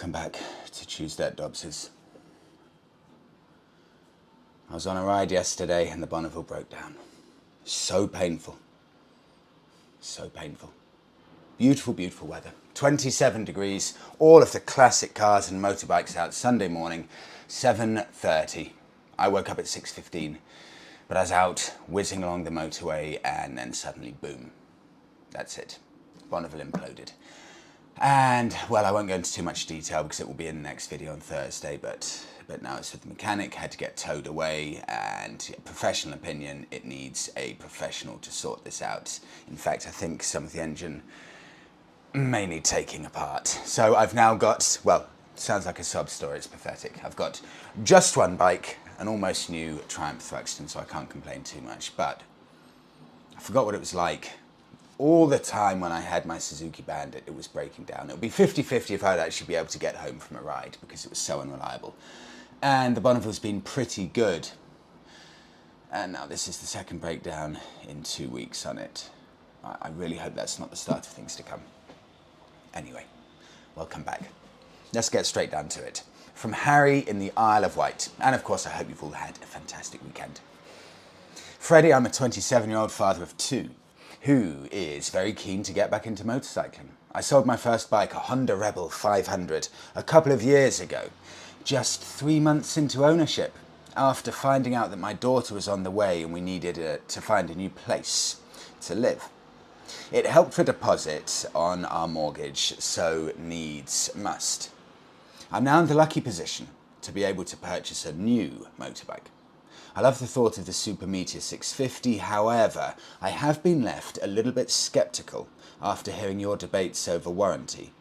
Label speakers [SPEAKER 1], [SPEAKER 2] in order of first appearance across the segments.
[SPEAKER 1] Welcome back to Tuesday at Dobbs's. I was on a ride yesterday and the Bonneville broke down. So painful. So painful. Beautiful, beautiful weather. 27 degrees. All of the classic cars and motorbikes out Sunday morning, 7:30. I woke up at 6:15, but I was out whizzing along the motorway and then suddenly, boom. That's it. Bonneville imploded. And, well, I won't go into too much detail because it will be in the next video on Thursday, but now it's with the mechanic, had to get towed away, and professional opinion, it needs a professional to sort this out. In fact, I think some of the engine may need taking apart. So I've now got, well, sounds like a sob story, it's pathetic. I've got just one bike, an almost new Triumph Thruxton, so I can't complain too much, but I forgot what it was like. All the time when I had my Suzuki Bandit, it was breaking down. It would be 50-50 if I'd actually be able to get home from a ride because it was so unreliable. And the Bonneville's been pretty good. And now this is the second breakdown in 2 weeks on it. I really hope that's not the start of things to come. Anyway, welcome back. Let's get straight down to it. From Harry in the Isle of Wight. And of course, I hope you've all had a fantastic weekend. Freddie, I'm a 27-year-old father of two, who is very keen to get back into motorcycling. I sold my first bike, a Honda Rebel 500, a couple of years ago, just 3 months into ownership, after finding out that my daughter was on the way and we needed to find a new place to live. It helped for deposit on our mortgage, so needs must. I'm now in the lucky position to be able to purchase a new motorbike. I love the thought of the Super Meteor 650, however, I have been left a little bit sceptical after hearing your debates over warranty.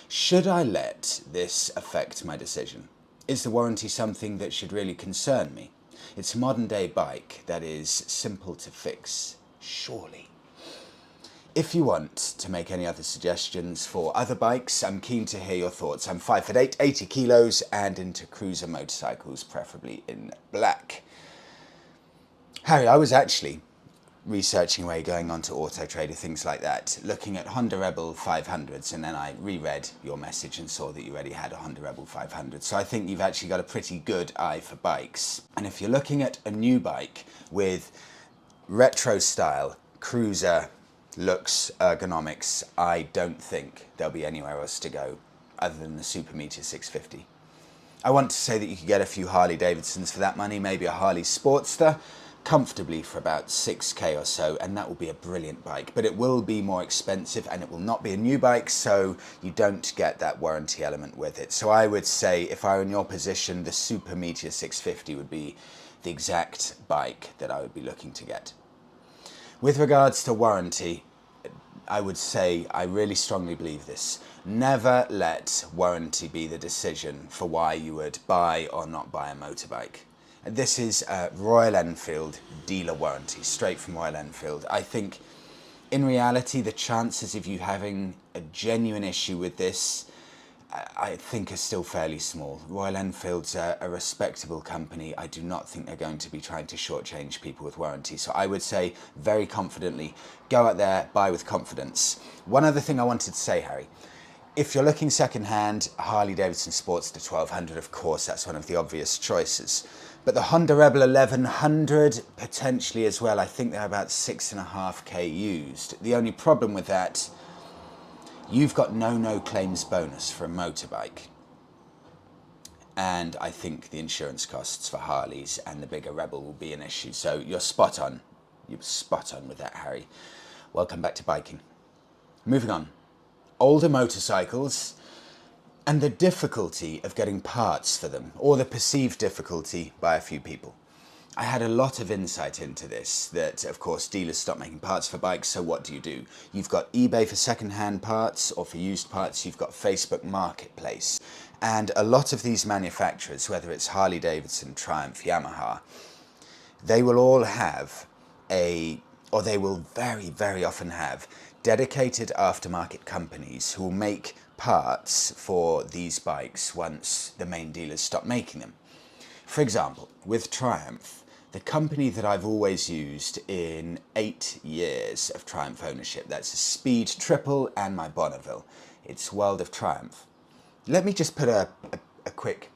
[SPEAKER 1] Should I let this affect my decision? Is the warranty something that should really concern me? It's a modern day bike that is simple to fix, surely. If you want to make any other suggestions for other bikes, I'm keen to hear your thoughts. I'm 5'8", 80 kilos and into cruiser motorcycles, preferably in black. Harry, I was actually researching away, going on to Auto Trader, things like that, looking at Honda Rebel 500s, and then I reread your message and saw that you already had a Honda Rebel 500. So I think you've actually got a pretty good eye for bikes. And if you're looking at a new bike with retro style, cruiser looks, ergonomics, I don't think there'll be anywhere else to go other than the Super Meteor 650. I want to say that you could get a few Harley-Davidsons for that money, maybe a Harley Sportster, comfortably for about 6k or so, and that will be a brilliant bike, but it will be more expensive and it will not be a new bike, so you don't get that warranty element with it. So I would say, if I were in your position, the Super Meteor 650 would be the exact bike that I would be looking to get. With regards to warranty, I would say, I really strongly believe this, never let warranty be the decision for why you would buy or not buy a motorbike. This is a Royal Enfield dealer warranty, straight from Royal Enfield. I think, in reality, the chances of you having a genuine issue with this, I think, are still fairly small. Royal Enfield's a respectable company. I do not think they're going to be trying to shortchange people with warranty. So I would say, very confidently, go out there, buy with confidence. One other thing I wanted to say, Harry. If you're looking second-hand, Harley-Davidson Sportster 1200, of course, that's one of the obvious choices. But the Honda Rebel 1100, potentially as well, I think they're about 6.5k used. The only problem with that, you've got no claims bonus for a motorbike. And I think the insurance costs for Harleys and the bigger Rebel will be an issue. So you're spot on. You're spot on with that, Harry. Welcome back to biking. Moving on. Older motorcycles and the difficulty of getting parts for them, or the perceived difficulty by a few people. I had a lot of insight into this, that of course dealers stop making parts for bikes, so what do? You've got eBay for second-hand parts, or for used parts, you've got Facebook Marketplace. And a lot of these manufacturers, whether it's Harley-Davidson, Triumph, Yamaha, they will all have they will very often have dedicated aftermarket companies who will make parts for these bikes once the main dealers stop making them. For example, with Triumph, the company that I've always used in 8 years of Triumph ownership, that's a Speed Triple and my Bonneville, it's World of Triumph. let me just put a quick,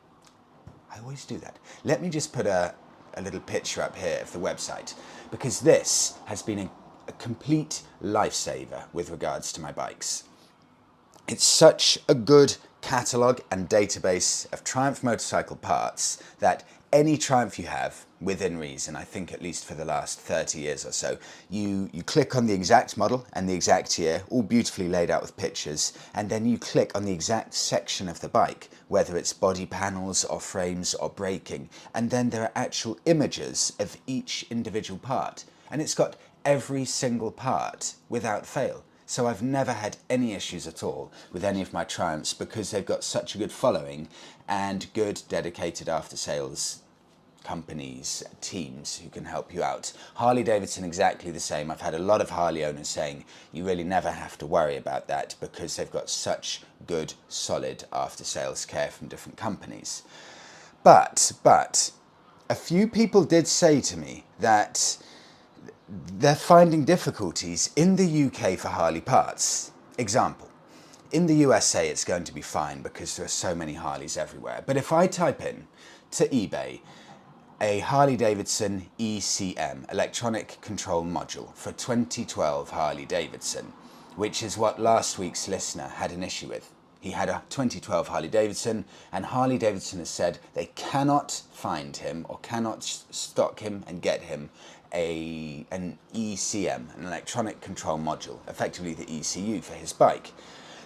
[SPEAKER 1] I always do that. Let me just put a little picture up here of the website, because this has been a complete lifesaver with regards to my bikes. It's such a good catalogue and database of Triumph motorcycle parts that any Triumph you have, within reason, I think at least for the last 30 years or so, you click on the exact model and the exact year, all beautifully laid out with pictures, and then you click on the exact section of the bike, whether it's body panels or frames or braking, and then there are actual images of each individual part, and it's got every single part without fail. So I've never had any issues at all with any of my Triumphs because they've got such a good following and good dedicated after sales companies, teams who can help you out. Harley-Davidson exactly the same. I've had a lot of Harley owners saying you really never have to worry about that because they've got such good solid after sales care from different companies. But a few people did say to me that they're finding difficulties in the UK for Harley parts. Example, in the USA it's going to be fine because there are so many Harleys everywhere. But if I type in to eBay a Harley-Davidson ECM, Electronic Control Module, for 2012 Harley-Davidson, which is what last week's listener had an issue with. He had a 2012 Harley-Davidson, and Harley-Davidson has said they cannot find him or cannot stock him and get him an ECM, an electronic control module, effectively the ECU for his bike.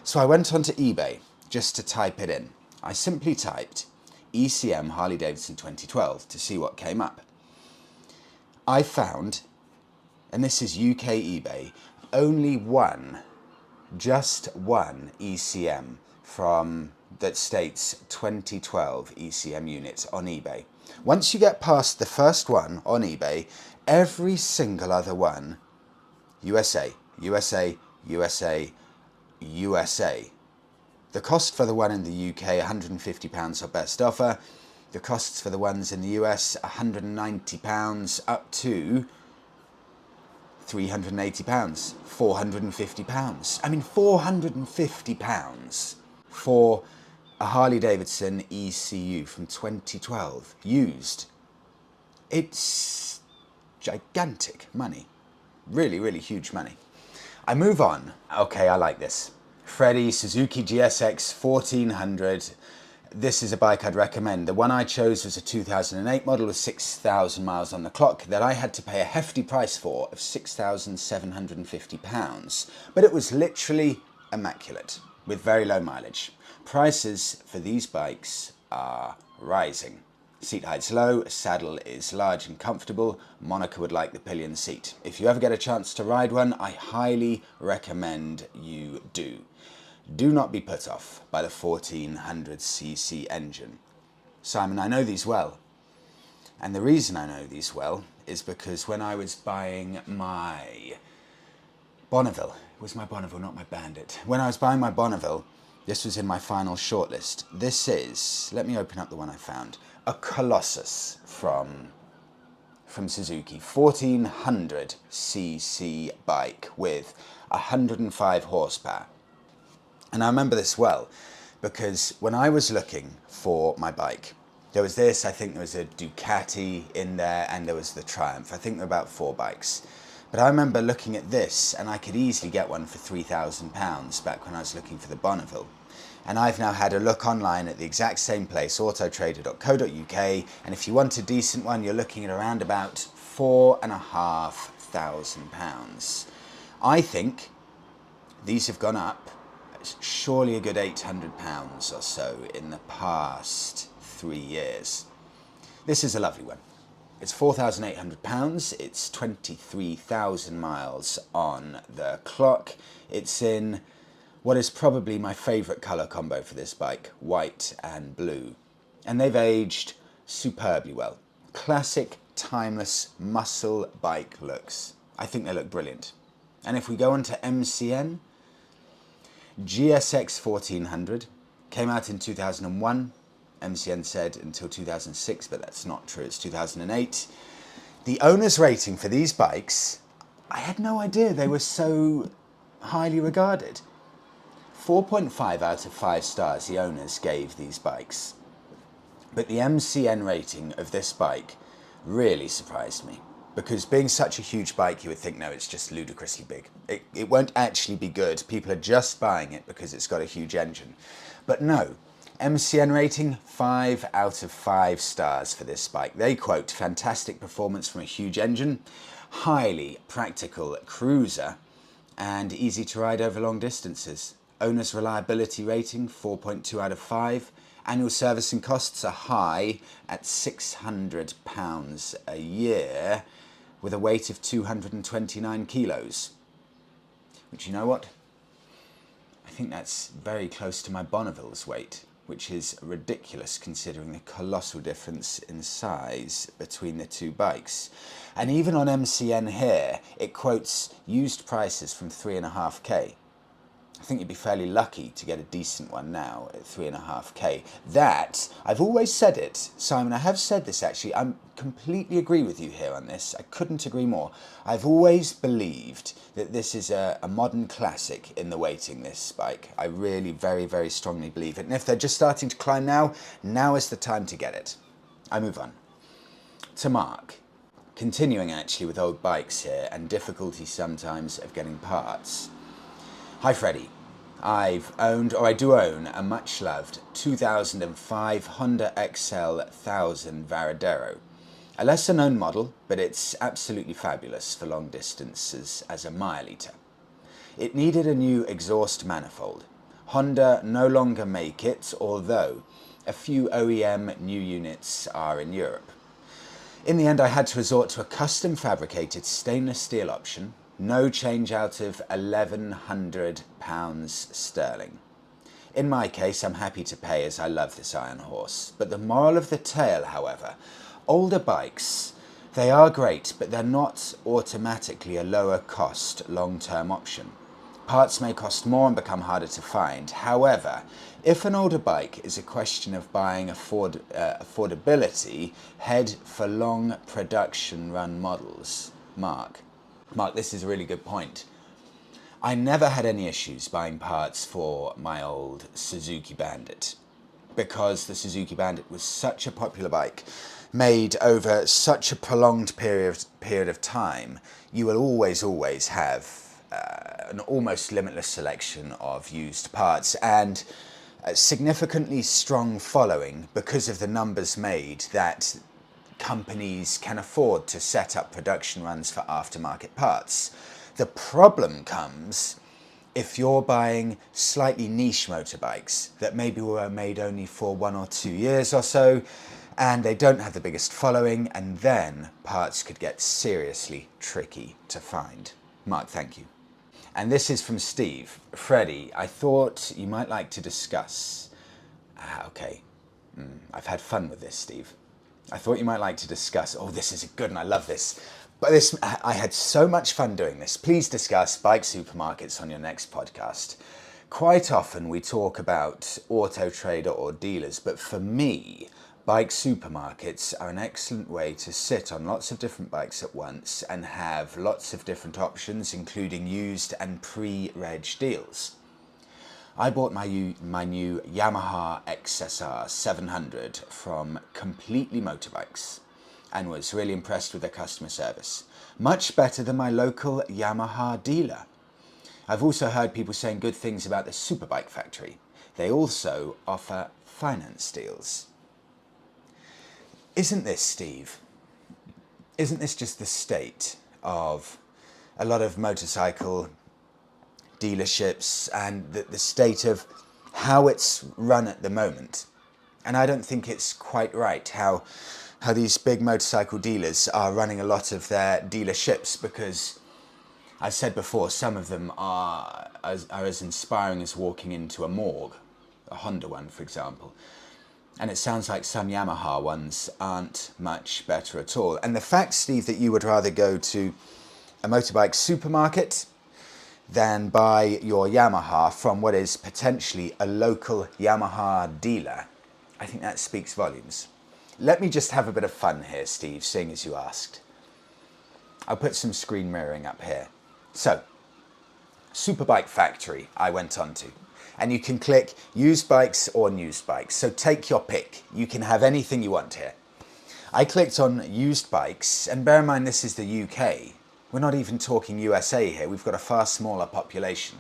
[SPEAKER 1] So I went onto eBay just to type it in. I simply typed ECM Harley-Davidson 2012 to see what came up. I found, and this is UK eBay, only just one ECM from that states 2012 ECM units on eBay. Once you get past the first one on eBay, every single other one, USA, USA, USA, USA. The cost for the one in the UK, £150 or best offer. The costs for the ones in the US, £190 up to £380, £450. I mean, £450 for a Harley-Davidson ECU from 2012, used. It's gigantic money. Really, really huge money. I move on. Okay, I like this. Freddie, Suzuki GSX1400. This is a bike I'd recommend. The one I chose was a 2008 model with 6,000 miles on the clock that I had to pay a hefty price for of £6,750. But it was literally immaculate with very low mileage. Prices for these bikes are rising. Seat height's low, saddle is large and comfortable. Monica would like the pillion seat. If you ever get a chance to ride one, I highly recommend you do. Do not be put off by the 1400cc engine. Simon, I know these well. And the reason I know these well is because when I was buying my Bonneville, it was my Bonneville, not my Bandit. When I was buying my Bonneville, this was in my final shortlist. This is, let me open up the one I found, a Colossus from Suzuki, 1400cc bike with 105 horsepower. And I remember this well because when I was looking for my bike, there was this, I think there was a Ducati in there, and there was the Triumph. I think there were about 4 bikes. But I remember looking at this, and I could easily get one for £3,000 back when I was looking for the Bonneville. And I've now had a look online at the exact same place, autotrader.co.uk, and if you want a decent one, you're looking at around about £4,500. I think these have gone up surely a good £800 or so in the past 3 years. This is a lovely one. It's £4,800, it's 23,000 miles on the clock. It's in what is probably my favourite colour combo for this bike, white and blue. And they've aged superbly well. Classic, timeless, muscle bike looks. I think they look brilliant. And if we go on to MCN, GSX1400 came out in 2001. MCN said until 2006, but that's not true, it's 2008. The owner's rating for these bikes, I had no idea they were so highly regarded. 4.5 out of 5 stars the owners gave these bikes. But the MCN rating of this bike really surprised me. Because being such a huge bike, you would think, no, it's just ludicrously big. It won't actually be good. People are just buying it because it's got a huge engine. But no, MCN rating, 5 out of 5 stars for this bike. They quote, fantastic performance from a huge engine, highly practical cruiser, and easy to ride over long distances. Owner's reliability rating, 4.2 out of 5. Annual servicing costs are high at £600 a year with a weight of 229 kilos. Which, you know what? I think that's very close to my Bonneville's weight, which is ridiculous considering the colossal difference in size between the two bikes. And even on MCN here, it quotes used prices from 3.5k. I think you'd be fairly lucky to get a decent one now at 3.5k. That, I've always said it, Simon, I have said this actually, I completely agree with you here on this. I couldn't agree more. I've always believed that this is a modern classic in the weighting, this bike. I really very, very strongly believe it. And if they're just starting to climb now is the time to get it. I move on to Mark. Continuing actually with old bikes here and difficulty sometimes of getting parts. Hi Freddie, I do own a much loved 2005 Honda XL 1000 Varadero. A lesser known model, but it's absolutely fabulous for long distances as a mile eater. It needed a new exhaust manifold. Honda no longer make it, although a few OEM new units are in Europe. In the end I had to resort to a custom fabricated stainless steel option. No change out of £1,100 sterling. In my case, I'm happy to pay as I love this iron horse. But the moral of the tale, however, older bikes, they are great, but they're not automatically a lower cost long-term option. Parts may cost more and become harder to find. However, if an older bike is a question of buying affordability, head for long production run models. Mark, this is a really good point. I never had any issues buying parts for my old Suzuki Bandit because the Suzuki Bandit was such a popular bike, made over such a prolonged period of time. You will always have an almost limitless selection of used parts and a significantly strong following because of the numbers made that companies can afford to set up production runs for aftermarket parts. The problem comes if you're buying slightly niche motorbikes that maybe were made only for 1 or 2 years or so, and they don't have the biggest following, and then parts could get seriously tricky to find. Mark, thank you. And this is from Steve. Freddie, I thought you might like to discuss... I've had fun with this, Steve. I thought you might like to discuss, this is good and I love this, but I had so much fun doing this. Please discuss bike supermarkets on your next podcast. Quite often we talk about auto trader or dealers, but for me, bike supermarkets are an excellent way to sit on lots of different bikes at once and have lots of different options, including used and pre-reg deals. I bought my new Yamaha XSR700 from Completely Motorbikes and was really impressed with their customer service. Much better than my local Yamaha dealer. I've also heard people saying good things about the Superbike Factory. They also offer finance deals. Isn't this, Steve? Isn't this just the state of a lot of motorcycle dealerships and the state of how it's run at the moment? And I don't think it's quite right how these big motorcycle dealers are running a lot of their dealerships, because I've said before, some of them are as inspiring as walking into a morgue, a Honda one for example. And it sounds like some Yamaha ones aren't much better at all. And the fact, Steve, that you would rather go to a motorbike supermarket than buy your Yamaha from what is potentially a local Yamaha dealer, I think that speaks volumes. Let me just have a bit of fun here, Steve, seeing as you asked. I'll put some screen mirroring up here. So, Superbike Factory I went on to. And you can click used bikes or news bikes. So take your pick. You can have anything you want here. I clicked on used bikes, and bear in mind this is the UK. We're not even talking USA here. We've got a far smaller population.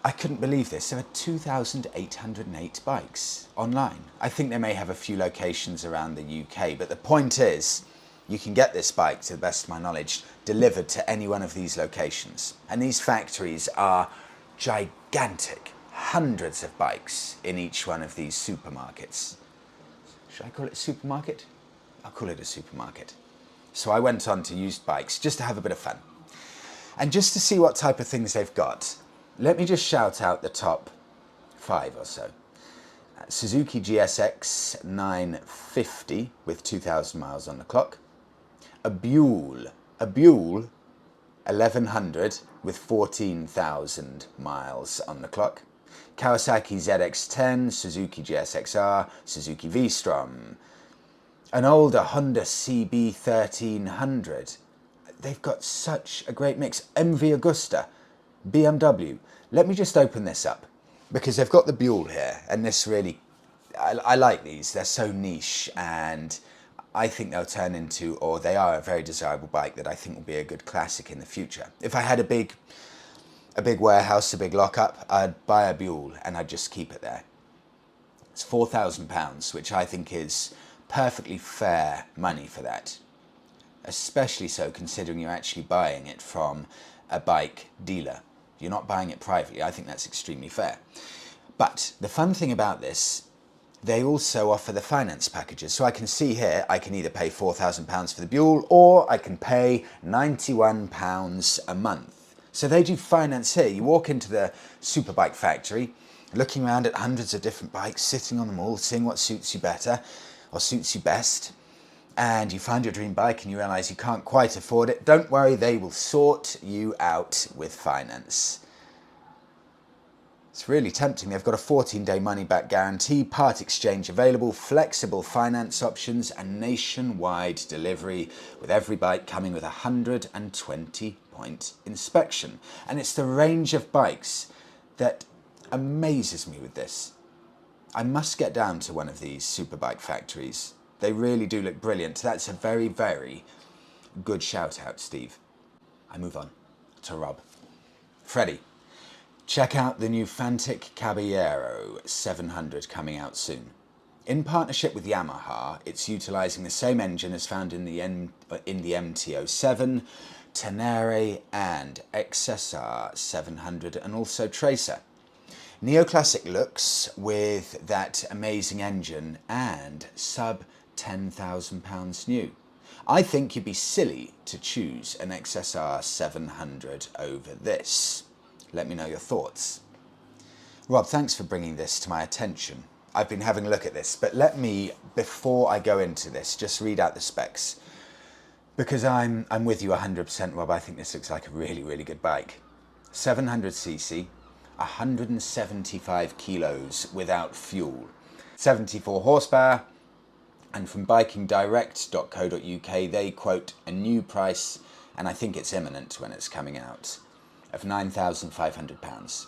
[SPEAKER 1] I couldn't believe this. There are 2,808 bikes online. I think they may have a few locations around the UK, but the point is, you can get this bike, to the best of my knowledge, delivered to any one of these locations. And these factories are gigantic. Hundreds of bikes in each one of these supermarkets. Should I call it a supermarket? I'll call it a supermarket. So I went on to used bikes just to have a bit of fun. And just to see what type of things they've got, let me just shout out the top 5 or so. Suzuki GSX1400 with 2,000 miles on the clock. A Buell 1100 with 14,000 miles on the clock. Kawasaki ZX10, Suzuki GSXR, Suzuki V-Strom. An older Honda CB1300. They've got such a great mix. MV Agusta, BMW. Let me just open this up, because they've got the Buell here, and this really, I like these. They're so niche, and I think they'll turn into, or they are, a very desirable bike that I think will be a good classic in the future. If I had a big warehouse, a big lockup, I'd buy a Buell and I'd just keep it there. It's £4,000, which I think is perfectly fair money for that. Especially so considering you're actually buying it from a bike dealer. You're not buying it privately. I think that's extremely fair. But the fun thing about this, they also offer the finance packages. So I can see here, I can either pay £4,000 for the Buell, or I can pay £91 a month. So they do finance here. You walk into the Superbike Factory, looking around at hundreds of different bikes, sitting on them all, seeing what suits you better or suits you best. And you find your dream bike and you realise you can't quite afford it. Don't worry, they will sort you out with finance. It's really tempting. They've got a 14-day money-back guarantee, part exchange available, flexible finance options, and nationwide delivery, with every bike coming with a 120-point inspection. And it's the range of bikes that amazes me with this. I must get down to one of these Superbike factories. They really do look brilliant. That's a very, very good shout out, Steve. I move on to Rob. Freddie, check out the new Fantic Caballero 700 coming out soon. In partnership with Yamaha, it's utilising the same engine as found in the MT-07, Tenere and XSR 700, and also Tracer. Neoclassic looks with that amazing engine and sub £10,000 new. I think you'd be silly to choose an XSR 700 over this. Let me know your thoughts. Rob, thanks for bringing this to my attention. I've been having a look at this, but let me, before I go into this, just read out the specs. Because I'm with you 100%, Rob. I think this looks like a really, really good bike. 700cc, 175 kilos without fuel, 74 horsepower, and from bikingdirect.co.uk they quote a new price, and I think it's imminent when it's coming out, of £9,500.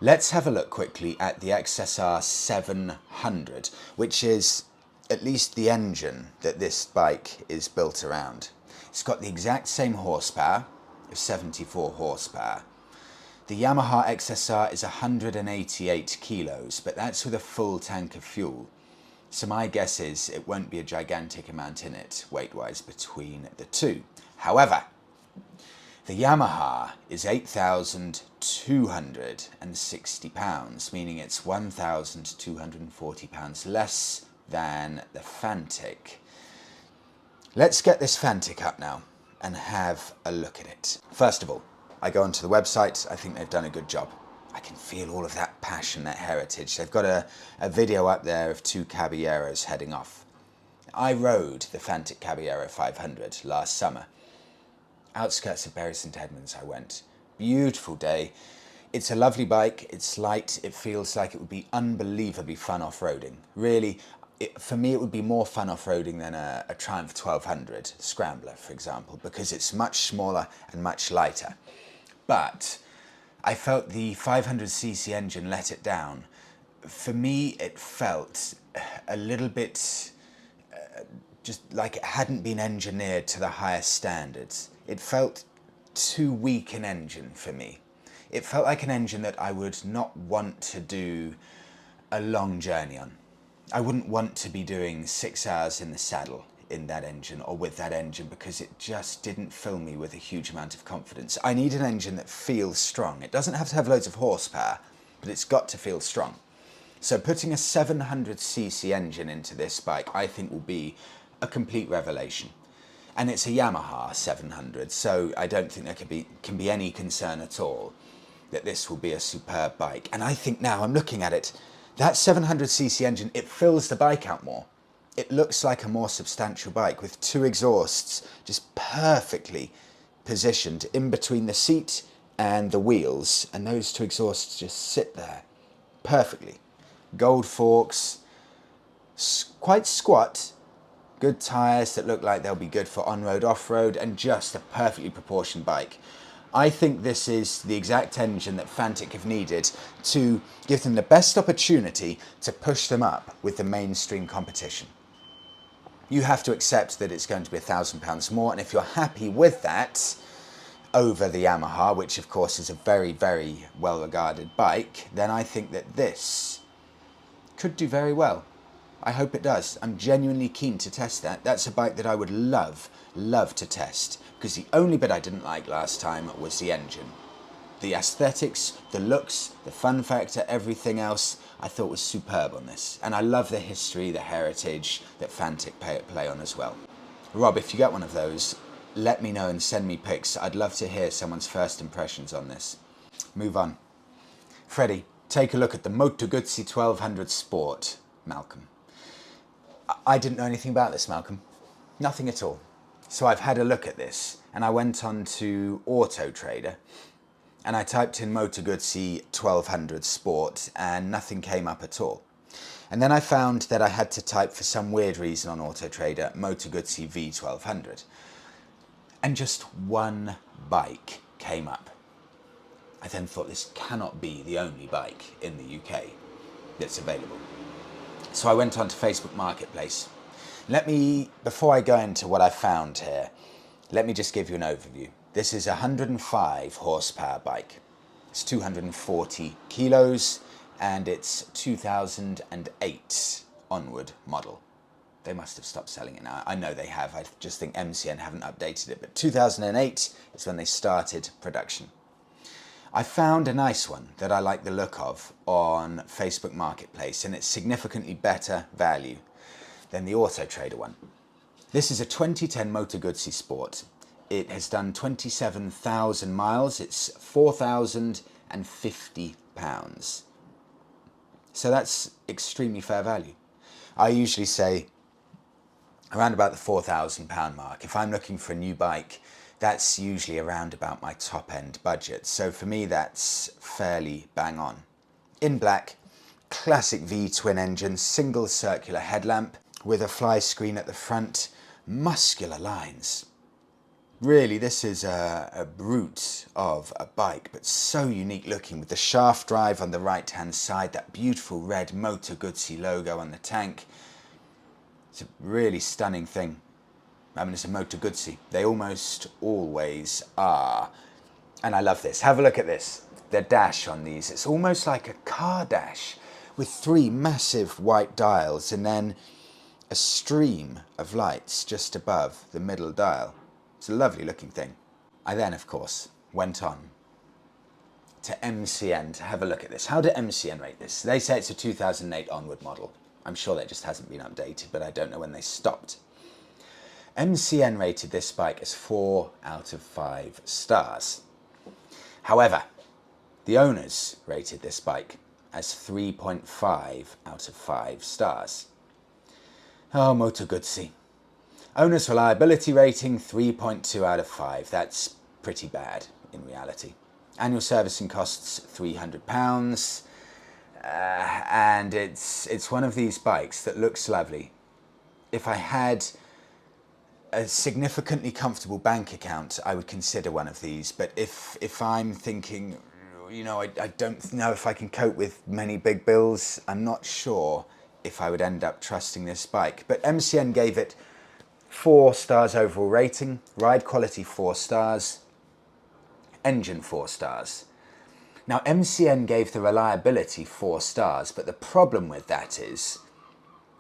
[SPEAKER 1] Let's have a look quickly at the XSR 700, which is at least the engine that this bike is built around. It's got the exact same horsepower, of 74 horsepower. The Yamaha XSR is 188 kilos, but that's with a full tank of fuel. So my guess is it won't be a gigantic amount in it, weight-wise, between the two. However, the Yamaha is £8,260, meaning it's £1,240 less than the Fantic. Let's get this Fantic up now and have a look at it. First of all, I go onto the website. I think they've done a good job. I can feel all of that passion, that heritage. They've got a video up there of two Caballeros heading off. I rode the Fantic Caballero 500 last summer. Outskirts of Bury St Edmunds I went. Beautiful day. It's a lovely bike. It's light. It feels like it would be unbelievably fun off-roading. Really, for me, it would be more fun off-roading than a Triumph 1200 Scrambler, for example, because it's much smaller and much lighter. But I felt the 500cc engine let it down. For me, it felt a little bit just like it hadn't been engineered to the highest standards. It felt too weak an engine for me. It felt like an engine that I would not want to do a long journey on. I wouldn't want to be doing 6 hours in the saddle in that engine or with that engine, because it just didn't fill me with a huge amount of confidence. I need an engine that feels strong. It doesn't have to have loads of horsepower, but it's got to feel strong. So putting a 700cc engine into this bike, I think, will be a complete revelation. And it's a Yamaha 700, so I don't think there can be any concern at all that this will be a superb bike. And I think now I'm looking at it, that 700cc engine, it fills the bike out more. It looks like a more substantial bike with 2 exhausts just perfectly positioned in between the seat and the wheels, and those 2 exhausts just sit there perfectly. Gold forks, quite squat, good tyres that look like they'll be good for on-road, off-road, and just a perfectly proportioned bike. I think this is the exact engine that Fantic have needed to give them the best opportunity to push them up with the mainstream competition. You have to accept that it's going to be £1,000 more, and if you're happy with that over the Yamaha, which of course is a very, very well-regarded bike, then I think that this could do very well. I hope it does. I'm genuinely keen to test that. That's a bike that I would love to test, because the only bit I didn't like last time was the engine. The aesthetics, the looks, the fun factor, everything else I thought was superb on this. And I love the history, the heritage that Fantic play on as well. Rob, if you get one of those, let me know and send me pics. I'd love to hear someone's first impressions on this. Move on. Freddie, take a look at the Moto Guzzi 1200 Sport. Malcolm. I didn't know anything about this, Malcolm. Nothing at all. So I've had a look at this, and I went on to Auto Trader, and I typed in Moto Guzzi 1200 Sport, and nothing came up at all. And then I found that I had to type, for some weird reason on Auto Trader, Moto Guzzi V1200. And just one bike came up. I then thought, this cannot be the only bike in the UK that's available. So I went on to Facebook Marketplace. Before I go into what I found here, let me just give you an overview. This is a 105 horsepower bike. It's 240 kilos, and it's 2008 onward model. They must have stopped selling it now. I know they have. I just think MCN haven't updated it, but 2008 is when they started production. I found a nice one that I like the look of on Facebook Marketplace, and it's significantly better value than the Auto Trader one. This is a 2010 Moto Guzzi Sport. It has done 27,000 miles. It's £4,050. So that's extremely fair value. I usually say around about the £4,000 mark. If I'm looking for a new bike, that's usually around about my top end budget. So for me, that's fairly bang on. In black, classic V-twin engine, single circular headlamp with a fly screen at the front, muscular lines. Really, this is a brute of a bike, but so unique looking, with the shaft drive on the right hand side, that beautiful red Moto Guzzi logo on the tank. It's a really stunning thing. I mean, it's a Moto Guzzi. They almost always are. And I love this. Have a look at this. The dash on these. It's almost like a car dash with 3 massive white dials and then a stream of lights just above the middle dial. It's a lovely looking thing. I then, of course, went on to MCN to have a look at this. How do MCN rate this? They say it's a 2008 onward model. I'm sure that just hasn't been updated, but I don't know when they stopped. MCN rated this bike as 4 out of 5 stars. However, the owners rated this bike as 3.5 out of 5 stars. Oh, Moto Guzzi. Owners' reliability rating 3.2 out of 5. That's pretty bad in reality. Annual servicing costs £300. And it's one of these bikes that looks lovely. If I had a significantly comfortable bank account, I would consider one of these. But if I'm thinking, you know, I don't know if I can cope with many big bills. I'm not sure if I would end up trusting this bike. But MCN gave it 4 stars overall rating, ride quality 4 stars, engine 4 stars. Now MCN gave the reliability 4 stars, but the problem with that is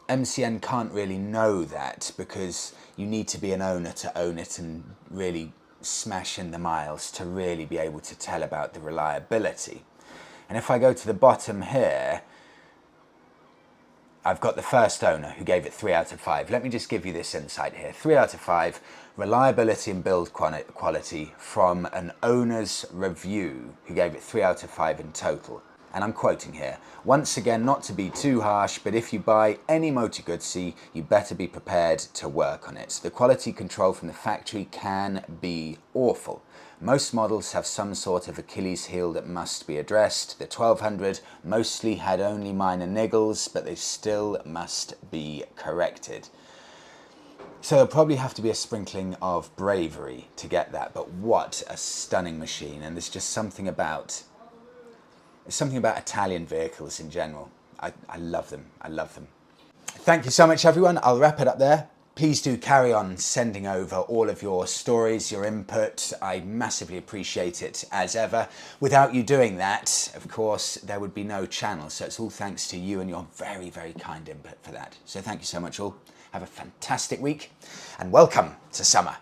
[SPEAKER 1] MCN can't really know that because you need to be an owner to own it and really smash in the miles to really be able to tell about the reliability. And if I go to the bottom here, I've got the first owner who gave it 3 out of 5. Let me just give you this insight here. 3 out of 5, reliability and build quality from an owner's review who gave it 3 out of 5 in total. And I'm quoting here, once again, not to be too harsh, but if you buy any Moto Guzzi, you better be prepared to work on it. The quality control from the factory can be awful. Most models have some sort of Achilles heel that must be addressed. The 1200 mostly had only minor niggles, but they still must be corrected. So there'll probably have to be a sprinkling of bravery to get that, but what a stunning machine. And there's just something about Italian vehicles in general. I love them. I love them. Thank you so much, everyone. I'll wrap it up there. Please do carry on sending over all of your stories, your input. I massively appreciate it as ever. Without you doing that, of course, there would be no channel. So it's all thanks to you and your very, very kind input for that. So thank you so much all. Have a fantastic week and welcome to summer.